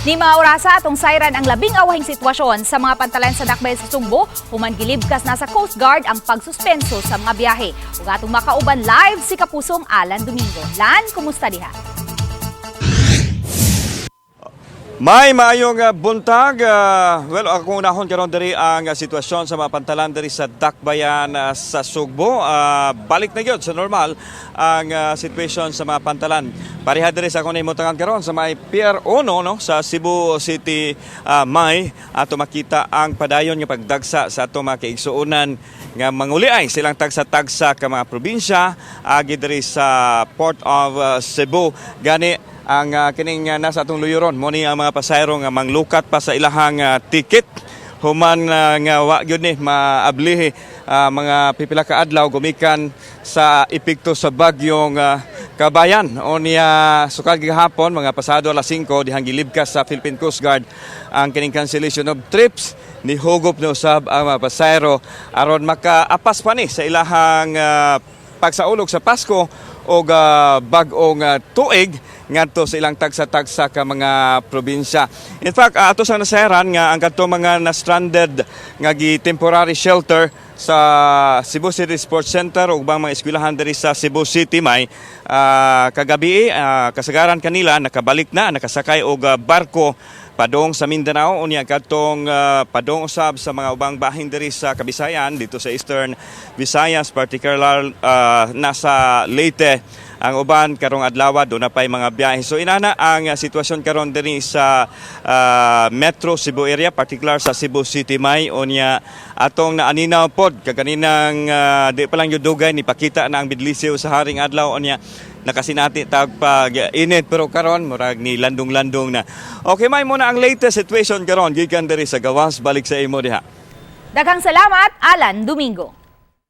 Ni mga orasa atong sayran ang labing awahing sitwasyon sa mga pantalan sa Dakbayan sa Sugbo, human gilibkas na sa Coast Guard ang pagsuspenso sa mga biyahe. Ug atong makauban live si Kapusong Alan Domingo. Lan, kumusta diha? May maayong buntag. Ako unahon karon diri ang sitwasyon sa mga pantalan diri sa Dakbayan sa Sugbo. Balik na gyud sa normal ang sitwasyon sa mga pantalan. Pareha diri sa akong imutangan karon sa may Pier 1 no sa Cebu City. May ato makita ang padayon nga pagdagsa sa ato mga kaigsuonan nga manguliay silang tagsa-tagsa ka mga probinsya agi diri sa Port of Cebu. Gani ang kining nasa atong luyuron mo ni ang mga pasayro nga manglukat pa sa ilahang ticket human nga wa gyud ni maablihi mga pipila ka adlaw gumikan sa epekto sa bagyong Kabayan. O niya sukad gihapon mga pasado alas 5 dihang gilibkas sa Philippine Coast Guard ang kining cancellation of trips ni hugop na usab ang mga pasayro aron makaapas pa ni sa ilahang pagsaulog sa Pasko o bag-ong tuig ngadto sa ilang tagsa-tagsa ka mga probinsya. In fact, ato sa nasayaran nga ang kadto mga na-stranded nga temporary shelter sa Cebu City Sports Center ug bang mga eskwelahan diri sa Cebu City may kagabi kasagaran kanila nakabalik na nakasakay og barko padong sa Mindanao unya kadtong padong usab sa mga ubang bahin diri sa Kabisayan dito sa Eastern Visayas particular nasa Leyte. Ang uban karong adlaw do na pay mga biyahe. So inana ang sitwasyon karon diri sa Metro Cebu area particular sa Cebu City may unya atong naaninaw pod kaganinang di pa lang yung dugay ni pakita na ang bidlisiw sa haring adlaw unya nakasinati tag pag init pero karon murag ni landong-landong na. Okay, may muna ang latest situation karon gikan diri sa gawas balik sa imo diha. Daghang salamat, Alan Domingo.